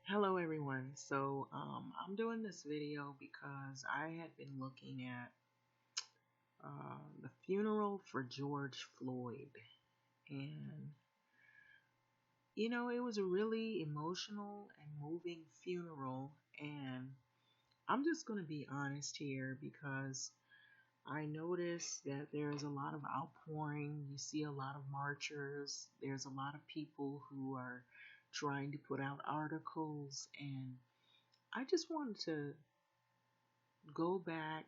Hello everyone. I'm doing this video because I had been looking at the funeral for George Floyd, and it was a really emotional and moving funeral. And I'm just going to be honest here because I noticed that there's a lot of outpouring. You see a lot of marchers. There's a lot of people who are trying to put out articles, and I just wanted to go back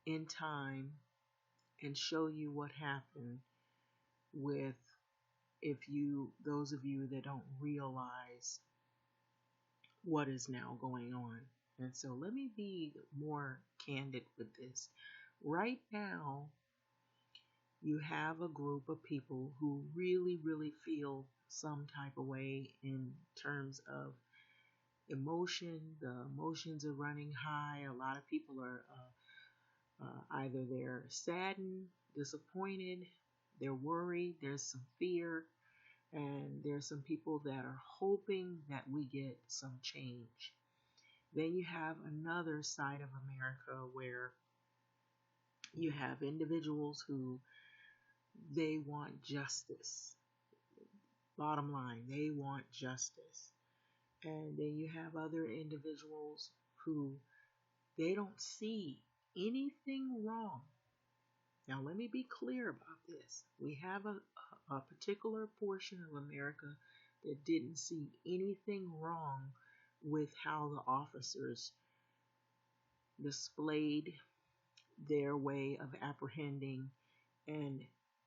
in time and show you what happened with if you those of you that don't realize what is now going on. And so let me be more candid with this. Right now, you have a group of people who really feel some type of way in terms of emotion. The emotions are running high. A lot of people are either they're saddened, disappointed, they're worried, there's some fear, and there's some people that are hoping that we get some change. Then you have another side of America where you have individuals who they want justice. Bottom line, they want justice. And then you have other individuals who they don't see anything wrong. Now, let me be clear about this. We have a particular portion of America that didn't see anything wrong with how the officers displayed their way of apprehending and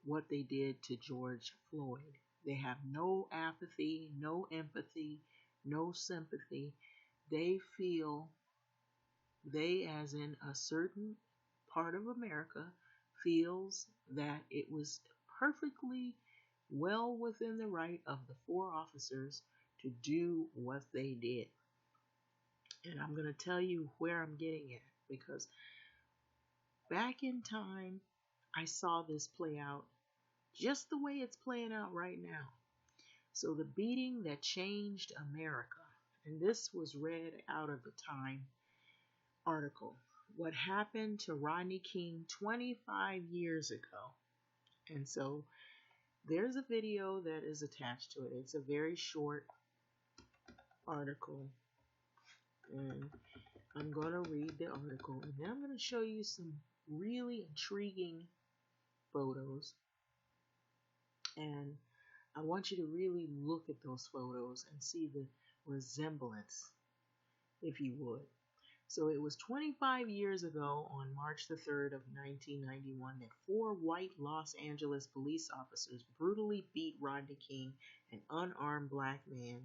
what they did to George Floyd. They have no apathy, no empathy, no sympathy. They feel they, as in a certain part of America, feels that it was perfectly well within the right of the four officers to do what they did. And I'm going to tell you where I'm getting at, because back in time, I saw this play out just the way it's playing out right now. So the beating that changed America, and this was read out of the Time article, what happened to Rodney King 25 years ago. And so there's a video that is attached to it. It's a very short article, and I'm going to read the article, and then I'm going to show you some really intriguing photos. And I want you to really look at those photos and see the resemblance, if you would. So it was 25 years ago, on March the 3rd of 1991, that four white Los Angeles police officers brutally beat Rodney King, an unarmed black man,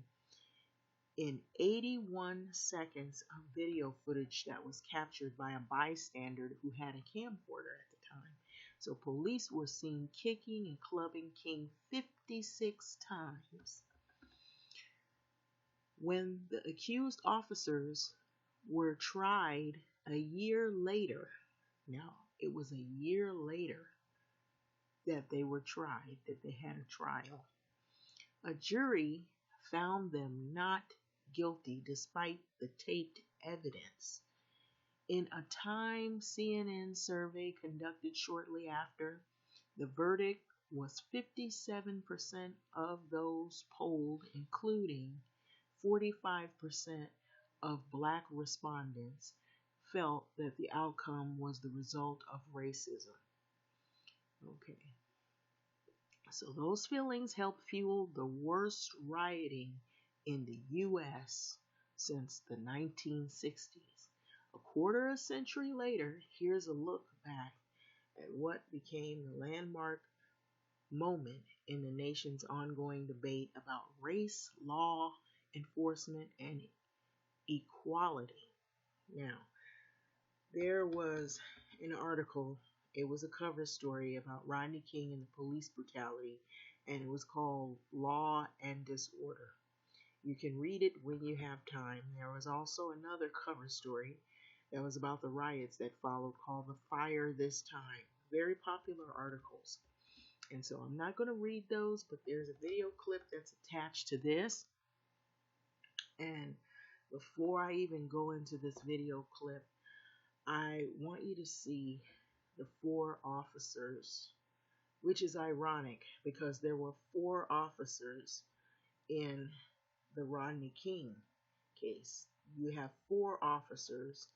in 81 seconds of video footage that was captured by a bystander who had a camcorder at the time. So police were seen kicking and clubbing King 56 times. When the accused officers were tried a year later, now it was a year later that they were tried, that they had a trial, a jury found them not guilty despite the taped evidence. In a Time CNN survey conducted shortly after, the verdict was 57% of those polled, including 45% of black respondents, felt that the outcome was the result of racism. Okay. So those feelings helped fuel the worst rioting in the U.S. since the 1960s. A quarter of a century later, here's a look back at what became the landmark moment in the nation's ongoing debate about race, law enforcement, and equality. Now, there was an article, it was a cover story about Rodney King and the police brutality, and it was called Law and Disorder. You can read it when you have time. There was also another cover story that was about the riots that followed, called The Fire This Time. Very popular articles. And so I'm not going to read those, but there's a video clip that's attached to this. And before I even go into this video clip, I want you to see the four officers, which is ironic because there were four officers in the Rodney King case. You have four officers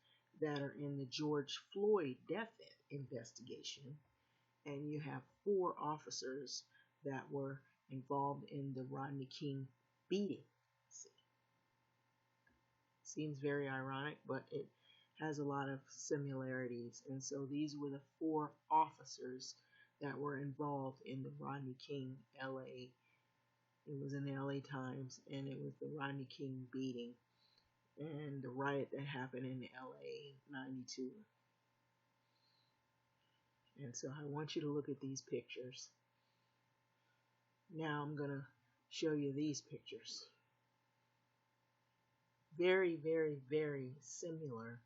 that are in the George Floyd death investigation, and you have four officers that were involved in the Rodney King beating. Seems very ironic, but it has a lot of similarities. And so these were the four officers that were involved in the Rodney King LA. It was in the LA Times, and it was the Rodney King beating and the riot that happened in LA '92. And so I want you to look at these pictures. Now I'm going to show you these pictures. Very, very, very similar.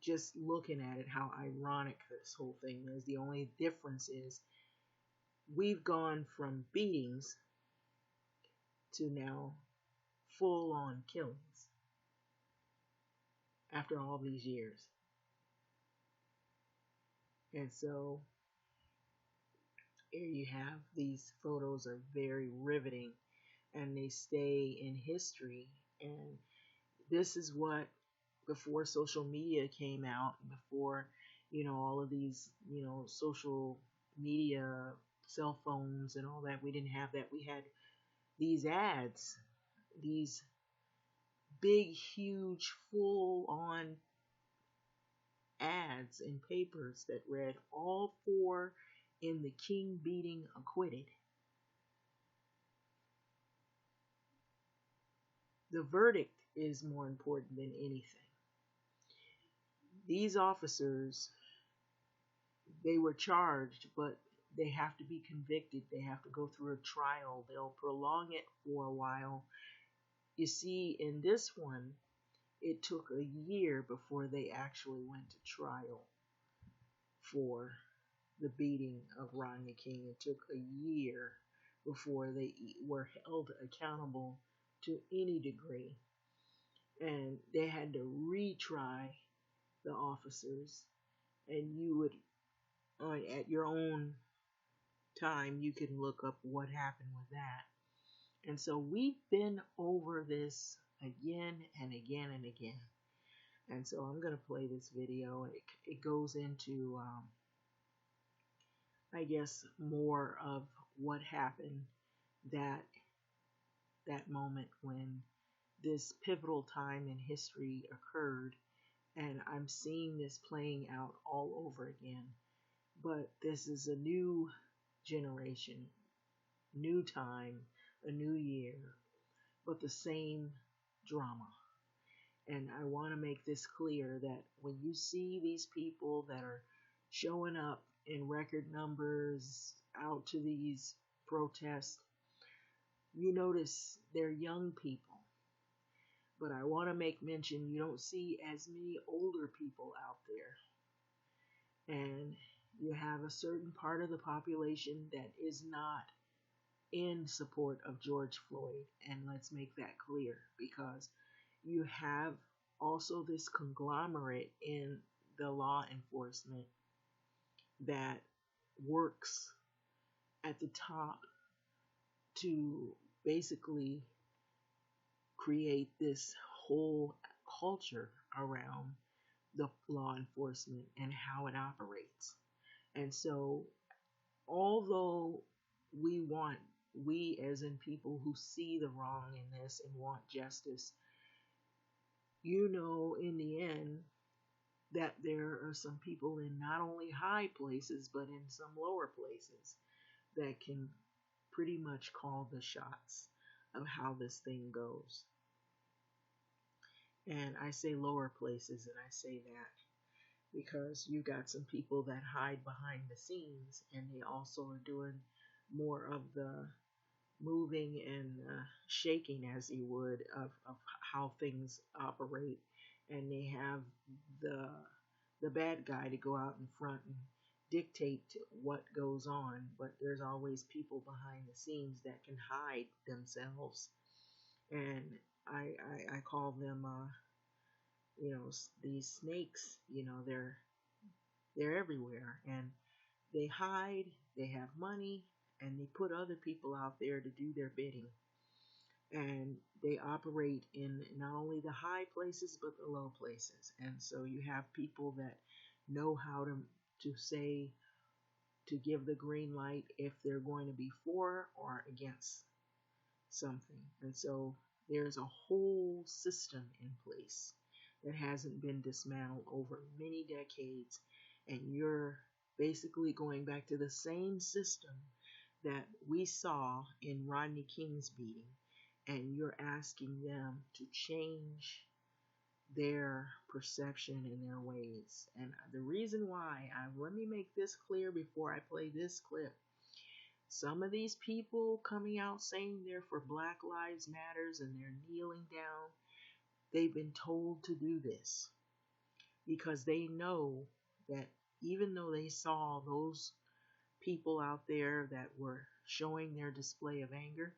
Just looking at it, how ironic this whole thing is. The only difference is we've gone from beatings to now full-on killings after all these years. And so here you have, these photos are very riveting and they stay in history. And this is what, before social media came out, before, all of these, social media, cell phones and all that, we didn't have that. We had these ads, these big, huge, full-on ads in papers that read all four in the King beating acquitted. The verdict is more important than anything. These officers, they were charged, but they have to be convicted. They have to go through a trial. They'll prolong it for a while. You see, in this one, it took a year before they actually went to trial for the beating of Rodney King. It took a year before they were held accountable to any degree. And they had to retry the officers. And you would, at your own time, you can look up what happened with that. And so we've been over this again and again and again. And so I'm going to play this video. It goes into, I guess, more of what happened that moment when this pivotal time in history occurred. And I'm seeing this playing out all over again. But this is a new generation, new time, a new year, but the same drama. And I want to make this clear that when you see these people that are showing up in record numbers out to these protests, you notice they're young people. But I want to make mention, you don't see as many older people out there. And you have a certain part of the population that is not in support of George Floyd. And let's make that clear, because you have also this conglomerate in the law enforcement that works at the top to basically create this whole culture around the law enforcement and how it operates. And so, although we as in people who see the wrong in this and want justice, in the end, that there are some people in not only high places, but in some lower places that can pretty much call the shots of how this thing goes. And I say lower places, and I say that because you got some people that hide behind the scenes, and they also are doing more of the moving and shaking, as you would, of how things operate. And they have the bad guy to go out in front and dictate what goes on, but there's always people behind the scenes that can hide themselves. And I call them, these snakes. They're everywhere, and they hide. They have money, and they put other people out there to do their bidding. And they operate in not only the high places but the low places. And so you have people that know how to say, to give the green light if they're going to be for or against something. And so there's a whole system in place that hasn't been dismantled over many decades. And you're basically going back to the same system that we saw in Rodney King's beating. And you're asking them to change their perception and their ways. And the reason why, let me make this clear before I play this clip. Some of these people coming out saying they're for Black Lives Matters and they're kneeling down, they've been told to do this because they know that even though they saw those people out there that were showing their display of anger,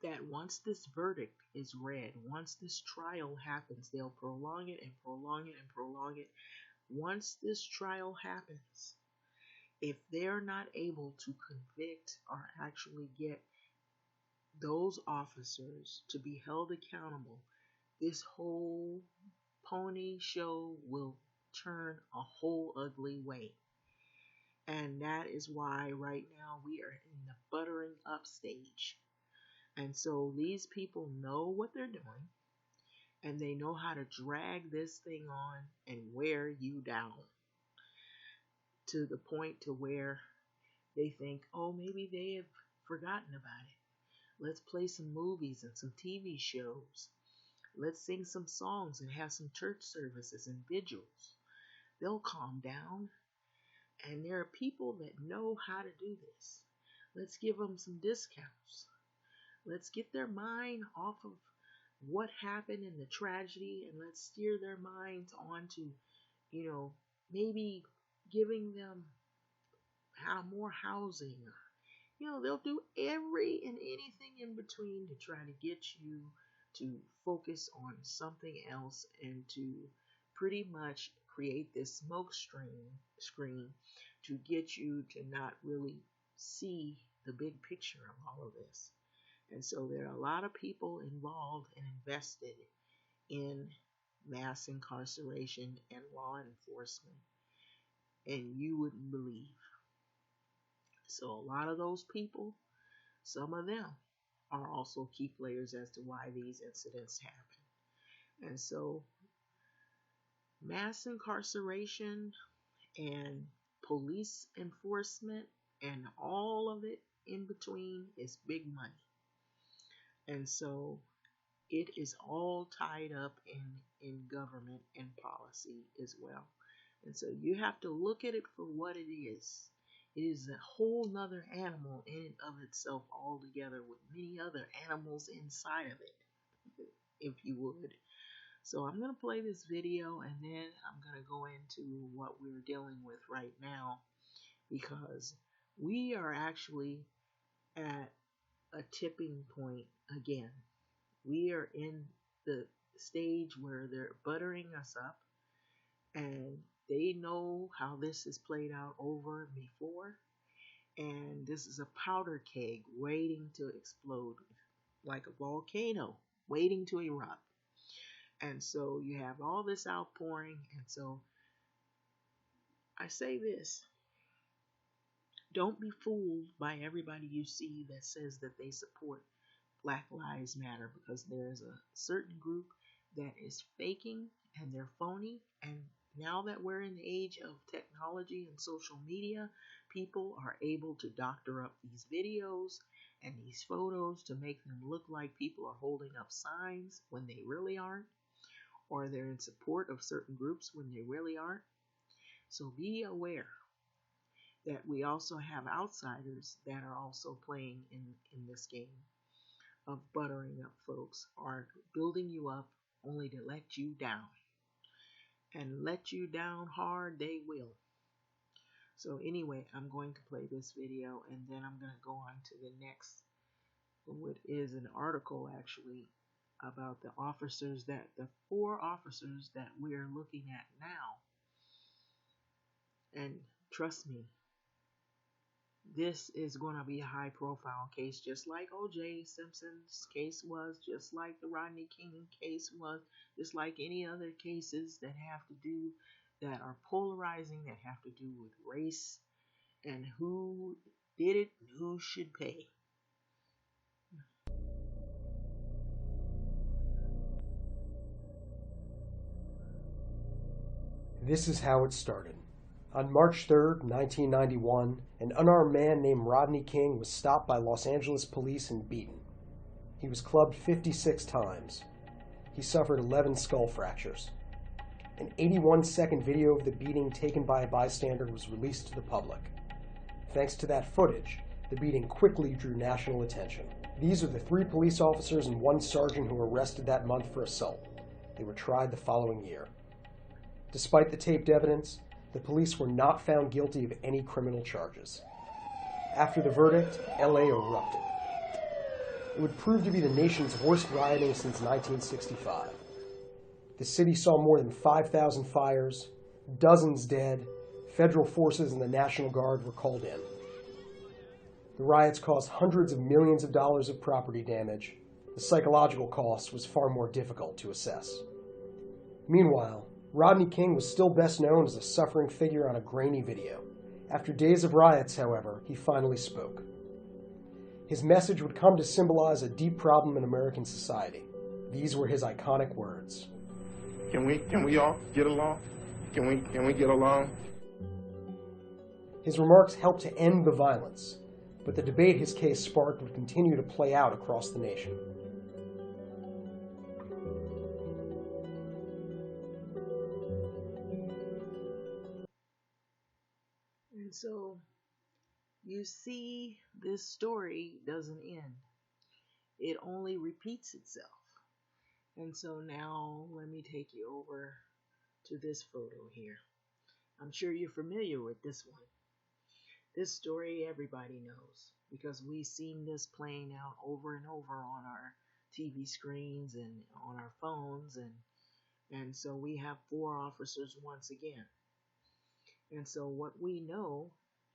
that once this verdict is read, once this trial happens, they'll prolong it and prolong it and prolong it. Once this trial happens, if they're not able to convict or actually get those officers to be held accountable, this whole pony show will turn a whole ugly way. And that is why right now we are in the buttering up stage. And so these people know what they're doing, and they know how to drag this thing on and wear you down to the point to where they think, oh, maybe they have forgotten about it. Let's play some movies and some TV shows. Let's sing some songs and have some church services and vigils. They'll calm down. And there are people that know how to do this. Let's give them some discounts. Let's get their mind off of what happened in the tragedy, and let's steer their minds onto, maybe giving them more housing. They'll do every and anything in between to try to get you to focus on something else and to pretty much create this smoke screen to get you to not really see the big picture of all of this. And so there are a lot of people involved and invested in mass incarceration and law enforcement, and you wouldn't believe. So a lot of those people, some of them are also key players as to why these incidents happen. And so mass incarceration and police enforcement and all of it in between is big money. And so it is all tied up in government and policy as well. And so you have to look at it for what it is. It is a whole nother animal in and of itself altogether with many other animals inside of it, if you would. So I'm going to play this video and then I'm going to go into what we're dealing with right now, because we are actually at a tipping point again. We are in the stage where they're buttering us up, and they know how this has played out over before, and this is a powder keg waiting to explode, like a volcano waiting to erupt. And so you have all this outpouring, and so I say this: don't be fooled by everybody you see that says that they support Black Lives Matter, because there's a certain group that is faking and they're phony. And now that we're in the age of technology and social media, people are able to doctor up these videos and these photos to make them look like people are holding up signs when they really aren't, or they're in support of certain groups when they really aren't. So be aware that we also have outsiders that are also playing in this game of buttering up folks, or building you up only to let you down. And let you down hard they will. So anyway, I'm going to play this video and then I'm going to go on to the next what is an article actually about the four officers that we're looking at now. And trust me, this is going to be a high profile case, just like O.J. Simpson's case was, just like the Rodney King case was, just like any other cases that have to do, that are polarizing, that have to do with race and who did it and who should pay. This is how it started. On March 3rd, 1991, an unarmed man named Rodney King was stopped by Los Angeles police and beaten. He was clubbed 56 times. He suffered 11 skull fractures. An 81-second video of the beating taken by a bystander was released to the public. Thanks to that footage, the beating quickly drew national attention. These are the 3 police officers and 1 sergeant who were arrested that month for assault. They were tried the following year. Despite the taped evidence, the police were not found guilty of any criminal charges. After the verdict, LA erupted. It would prove to be the nation's worst rioting since 1965. The city saw more than 5,000 fires, dozens dead, federal forces and the National Guard were called in. The riots caused hundreds of millions of dollars of property damage. The psychological cost was far more difficult to assess. Meanwhile, Rodney King was still best known as a suffering figure on a grainy video. After days of riots, however, he finally spoke. His message would come to symbolize a deep problem in American society. These were his iconic words. Can we all get along? Can we get along? His remarks helped to end the violence, but the debate his case sparked would continue to play out across the nation. And so you see, this story doesn't end. It only repeats itself. And so now let me take you over to this photo here. I'm sure you're familiar with this one. This story everybody knows because we've seen this playing out over and over on our TV screens and on our phones, and so we have 4 officers once again. And so what we know,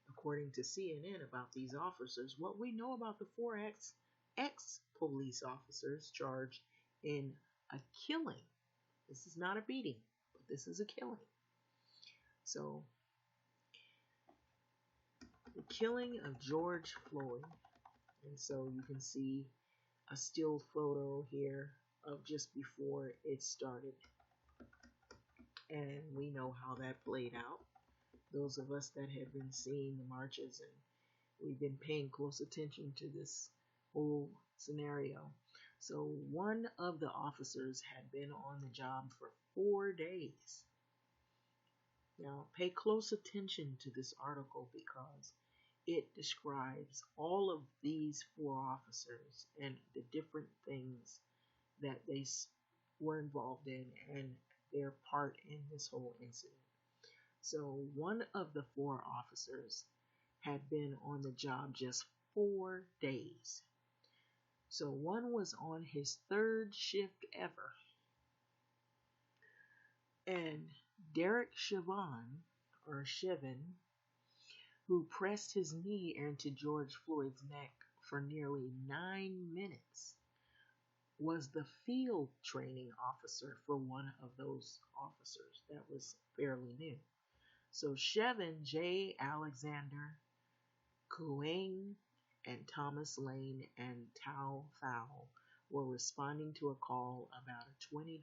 according to CNN, about these officers, what we know about the 4 ex-police officers charged in a killing. This is not a beating, but this is a killing. So, the killing of George Floyd. And so you can see a still photo here of just before it started. And we know how that played out. Those of us that have been seeing the marches, and we've been paying close attention to this whole scenario. So one of the officers had been on the job for 4 days. Now pay close attention to this article because it describes all of these 4 officers and the different things that they were involved in and their part in this whole incident. So one of the 4 officers had been on the job just 4 days. So one was on his 3rd shift ever. And Derek Chauvin, who pressed his knee into George Floyd's neck for nearly 9 minutes, was the field training officer for one of those officers. That was fairly new. So Chevin J. Alexander, Kuang, and Thomas Lane and Tao Thao were responding to a call about a $20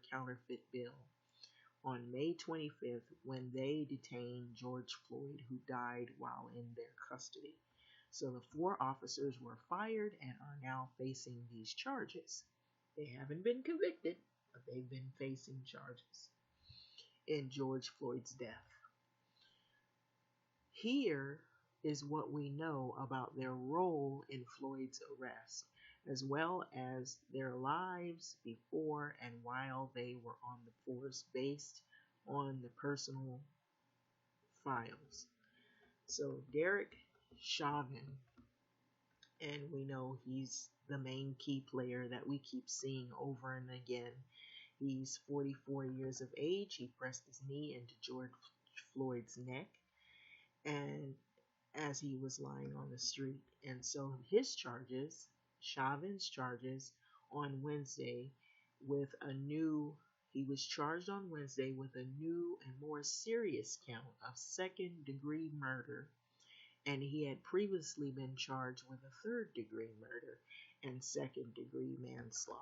counterfeit bill on May 25th when they detained George Floyd, who died while in their custody. So the 4 officers were fired and are now facing these charges. They haven't been convicted, but they've been facing charges in George Floyd's death. Here is what we know about their role in Floyd's arrest, as well as their lives before and while they were on the force based on the personal files. So Derek Chauvin And we know he's the main key player that we keep seeing over and again. He's 44 years of age. He pressed his knee into George Floyd's neck, and as he was lying on the street. And so his charges, Chauvin's charges on Wednesday with a new, he was charged on Wednesday with a new and more serious count of second degree murder. And he had previously been charged with a third degree murder and second degree manslaughter.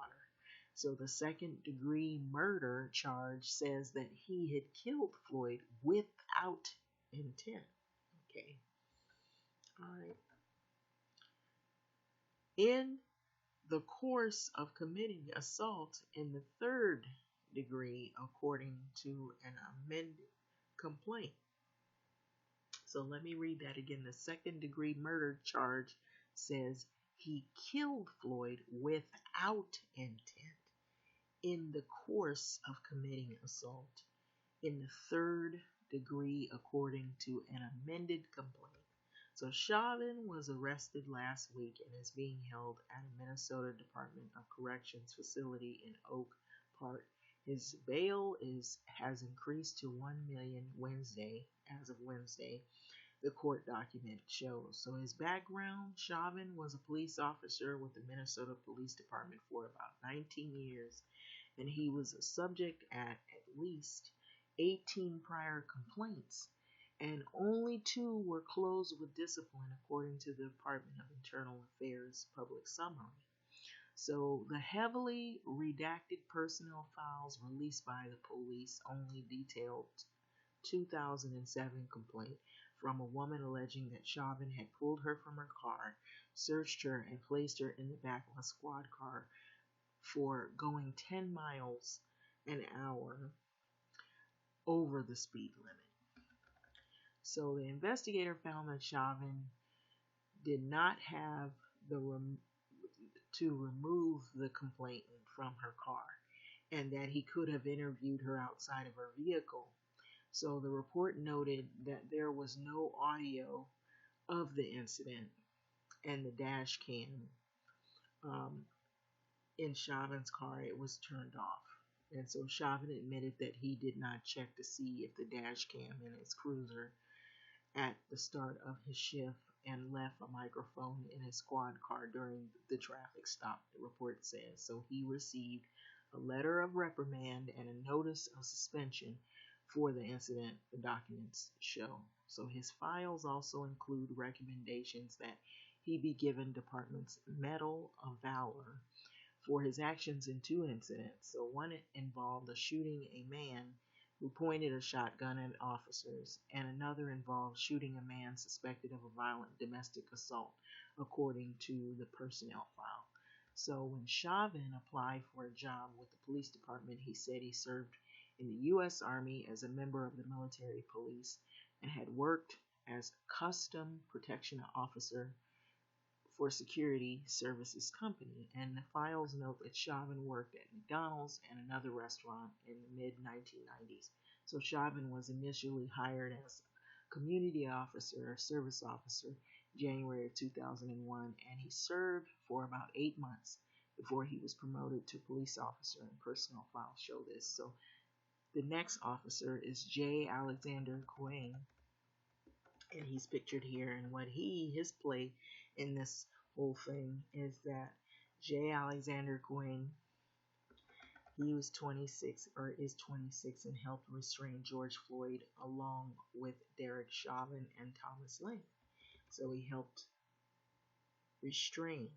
So the second degree murder charge says that he had killed Floyd without intent. Okay. All right. In the course of committing assault in the third degree, according to an amended complaint. So let me read that again. The second degree murder charge says he killed Floyd without intent in the course of committing assault in the third degree, according to an amended complaint. So Chauvin was arrested last week and is being held at a Minnesota Department of Corrections facility in Oak Park. His bail has increased to $1 million Wednesday, as of Wednesday, the court document shows. So his background: Chauvin was a police officer with the Minnesota Police Department for about 19 years, and he was a subject at least 18 prior complaints, and only 2 were closed with discipline, according to the Department of Internal Affairs public summary. So the heavily redacted personnel files released by the police only detailed 2007 complaint from a woman alleging that Chauvin had pulled her from her car, searched her, and placed her in the back of a squad car for going 10 miles an hour over the speed limit. So the investigator found that Chauvin did not have to remove the complainant from her car, and that he could have interviewed her outside of her vehicle. So the report noted that there was no audio of the incident, and the dash cam in Chauvin's car, it was turned off. And so Chauvin admitted that he did not check to see if the dash cam in his cruiser at the start of his shift and left a microphone in his squad car during the traffic stop, the report says. So he received a letter of reprimand and a notice of suspension for the incident, the documents show. So his files also include recommendations that he be given Department's Medal of Valor for his actions in 2 incidents. So one involved shooting a man who pointed a shotgun at officers, and another involved shooting a man suspected of a violent domestic assault, according to the personnel file. So when Chauvin applied for a job with the police department, he said he served in the U.S. Army as a member of the military police and had worked as custom protection officer for security services company. And the files note that Chauvin worked at McDonald's and another restaurant in the mid-1990s. So Chauvin was initially hired as community officer or service officer January of 2001, and he served for about 8 months before he was promoted to police officer, and personnel files show this. So the next officer is J. Alexander Quang, and he's pictured here. And what his play in this whole thing is that J. Alexander Quinn, he was 26 or is 26 and helped restrain George Floyd along with Derek Chauvin and Thomas Lane. So he helped restrain.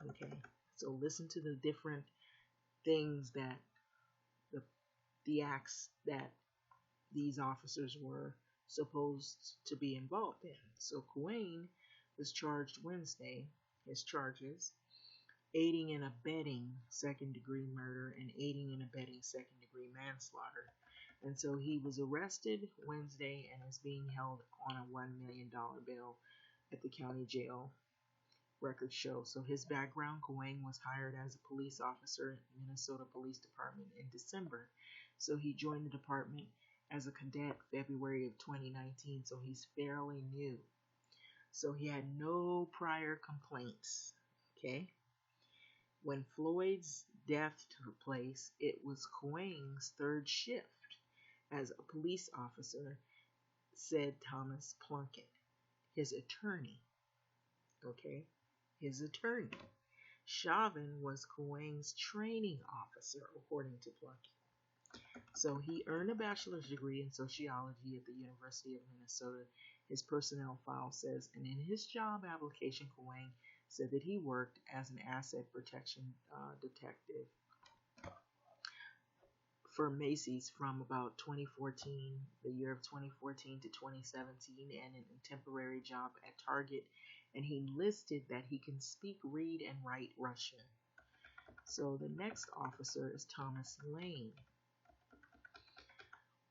Okay, so listen to the different things that the acts that these officers were supposed to be involved in. So Quinn was charged Wednesday. His charges: aiding and abetting second degree murder and aiding and abetting second degree manslaughter. And so he was arrested Wednesday and is being held on a $1 million bail at the county jail, records show. So his background: Coang was hired as a police officer at the Minnesota Police Department in December. So he joined the department as a cadet February of 2019, so he's fairly new. So he had no prior complaints. Okay. When Floyd's death took place, it was Coaing's third shift as a police officer, said Thomas Plunkett, his attorney. Okay, his attorney. Chauvin was Coaing's training officer, according to Plunkett. So he earned a bachelor's degree in sociology at the University of Minnesota. His personnel file says, and in his job application, Coaing said that he worked as an asset protection detective for Macy's from about 2014, the year of 2014 to 2017, and a temporary job at Target. And he listed that he can speak, read, and write Russian. So the next officer is Thomas Lane.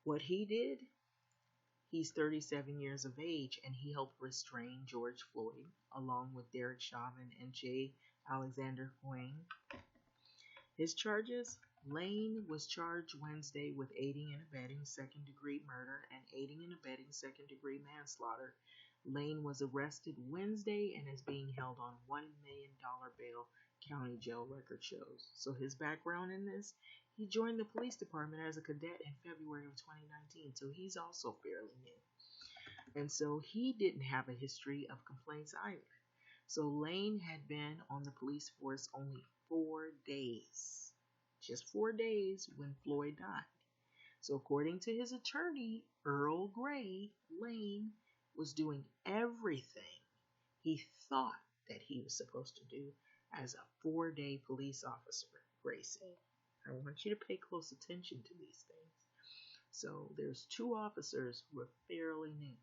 What he did, he's 37 years of age, and he helped restrain George Floyd, along with Derek Chauvin and J. Alexander Coaing. His charges: Lane was charged Wednesday with aiding and abetting second-degree murder and aiding and abetting second-degree manslaughter. Lane was arrested Wednesday and is being held on $1 million bail, county jail record shows. So his background in this, he joined the police department as a cadet in February of 2019, so he's also fairly new. And so he didn't have a history of complaints either. So Lane had been on the police force only 4 days. Just 4 days when Floyd died. So according to his attorney, Earl Gray, Lane was doing everything he thought that he was supposed to do as a 4-day police officer, Gray said. I want you to pay close attention to these things. So there's 2 officers who are fairly new.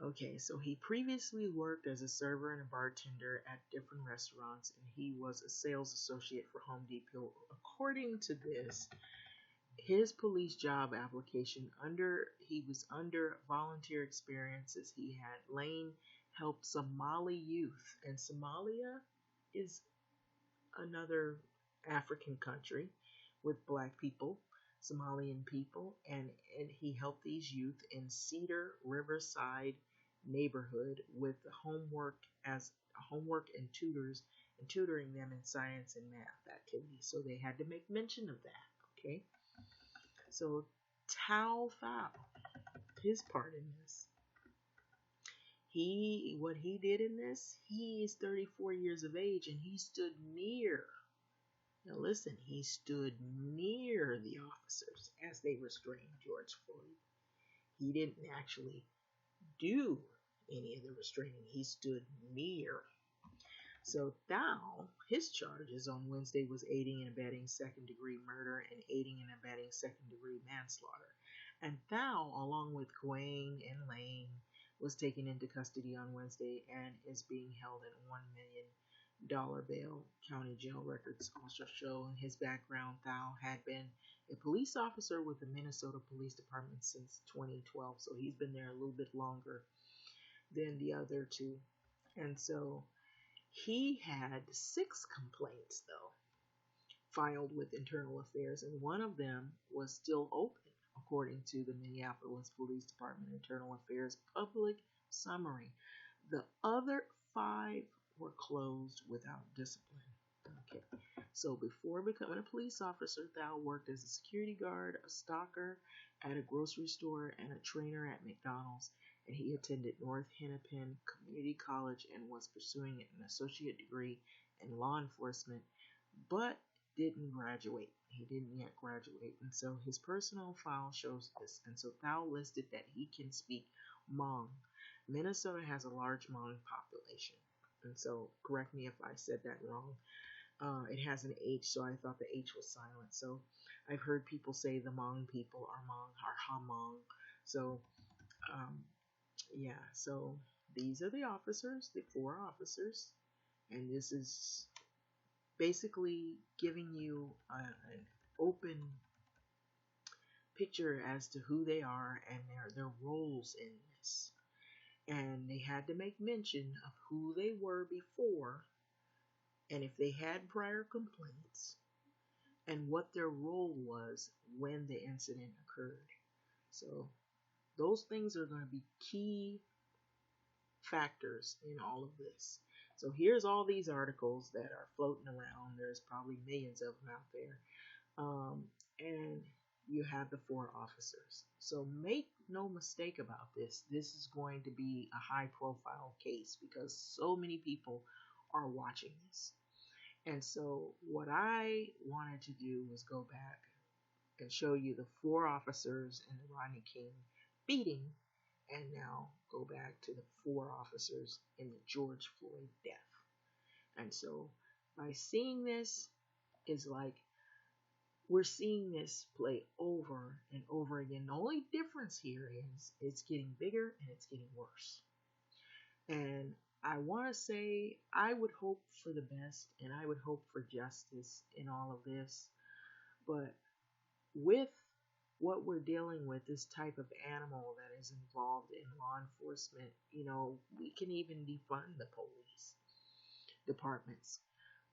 Okay, so he previously worked as a server and a bartender at different restaurants, and he was a sales associate for Home Depot. According to this, his police job application, he was under volunteer experiences. He had Lane helped Somali youth, and Somalia is another African country with black people, Somalian people, and he helped these youth in Cedar Riverside neighborhood with homework and tutoring them in science and math activities. So they had to make mention of that. Okay. So Tao Thao, his part in this. What he did in this, he is 34 years of age and he stood near. Now listen, he stood near the officers as they restrained George Floyd. He didn't actually do any of the restraining. He stood near. So Thao, his charges on Wednesday was aiding and abetting second-degree murder and aiding and abetting second-degree manslaughter. And Thao, along with Coaing and Lane, was taken into custody on Wednesday and is being held at $1 million bail. County jail records also show in his background, Thao had been a police officer with the Minnesota Police Department since 2012, so he's been there a little bit longer than the other 2. And so he had 6 complaints, though, filed with Internal Affairs, and one of them was still open, according to the Minneapolis Police Department Internal Affairs public summary. The other 5 were closed without discipline. Okay, so before becoming a police officer, Thao worked as a security guard, a stalker at a grocery store, and a trainer at McDonald's. And he attended North Hennepin Community College and was pursuing an associate degree in law enforcement, but didn't graduate. He didn't yet graduate, and so his personal file shows this. And so Thao listed that he can speak Hmong. Minnesota has a large Hmong population, and so correct me if I said that wrong. It has an H, so I thought the H was silent. So I've heard people say the Hmong people are Hmong, are Hamong. So yeah, so these are the officers, the 4 officers, and this is basically giving you an open picture as to who they are and their roles in this. And they had to make mention of who they were before, and if they had prior complaints, and what their role was when the incident occurred. So those things are going to be key factors in all of this. So here's all these articles that are floating around. There's probably millions of them out there. And you have the four officers. So make no mistake about this. This is going to be a high profile case because so many people are watching this. And so what I wanted to do was go back and show you the four officers in the Rodney King beating, and now go back to the four officers in the George Floyd death. And so by seeing this is like we're seeing this play over and over again. The only difference here is it's getting bigger and it's getting worse. And I want to say I would hope for the best and I would hope for justice in all of this. But with what we're dealing with, this type of animal that is involved in law enforcement, we can even defund the police departments.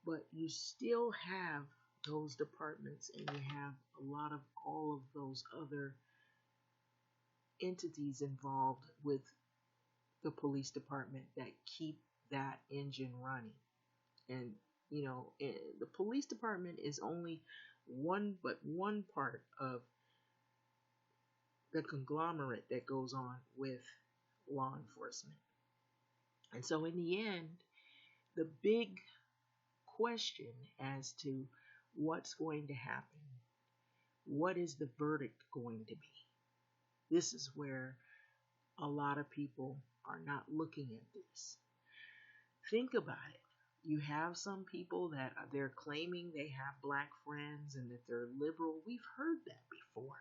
But you still have those departments and you have a lot of all of those other entities involved with the police department that keep that engine running. And the police department is only one part of the conglomerate that goes on with law enforcement. And so in the end, the big question as to what's going to happen, what is the verdict going to be? This is where a lot of people are not looking at this. Think about it. You have some people that they're claiming they have black friends and that they're liberal. We've heard that before.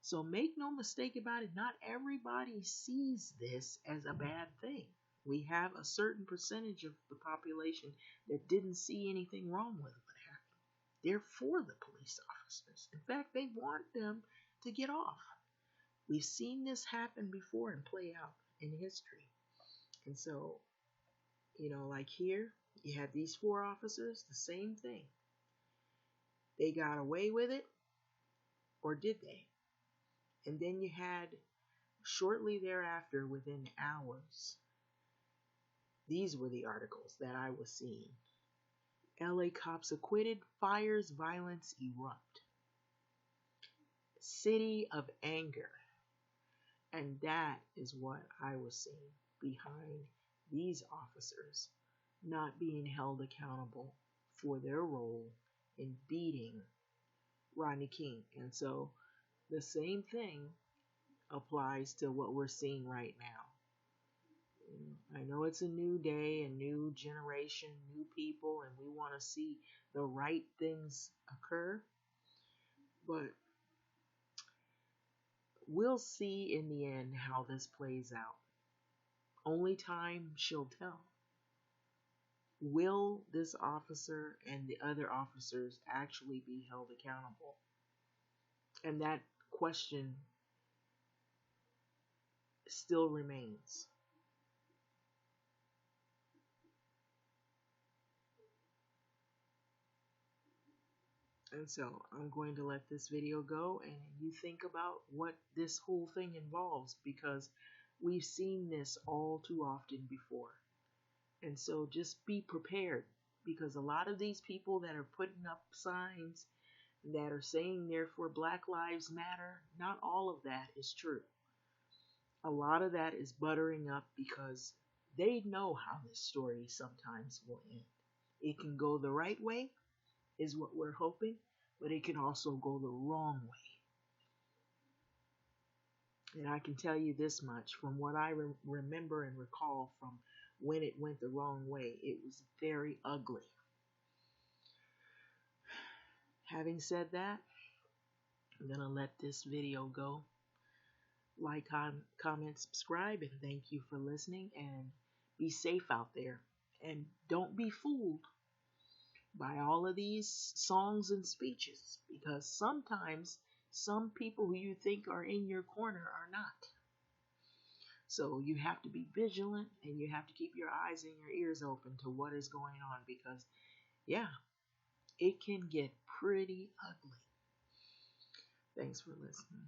So make no mistake about it, not everybody sees this as a bad thing. We have a certain percentage of the population that didn't see anything wrong with what happened. They're for the police officers. In fact, they want them to get off. We've seen this happen before and play out in history. And so, like here, you had these four officers, the same thing. They got away with it, or did they? And then you had, shortly thereafter, within hours, these were the articles that I was seeing. LA cops acquitted, fires, violence erupt. City of anger. And that is what I was seeing behind these officers not being held accountable for their role in beating Rodney King. And so the same thing applies to what we're seeing right now. I know it's a new day, a new generation, new people, and we want to see the right things occur. But we'll see in the end how this plays out. Only time shall tell. Will this officer and the other officers actually be held accountable? And that question still remains. And so I'm going to let this video go and you think about what this whole thing involves, because we've seen this all too often before. And so just be prepared, because a lot of these people that are putting up signs that are saying therefore Black Lives Matter, not all of that is true. A lot of that is buttering up because they know how this story sometimes will end. It can go the right way, is what we're hoping, but it can also go the wrong way. And I can tell you this much, from what I remember and recall from when it went the wrong way, it was very ugly. Having said that, I'm going to let this video go. Like, comment, subscribe, and thank you for listening, and be safe out there. And don't be fooled by all of these songs and speeches, because sometimes some people who you think are in your corner are not. So you have to be vigilant and you have to keep your eyes and your ears open to what is going on, because yeah, it can get pretty ugly. Thanks for listening.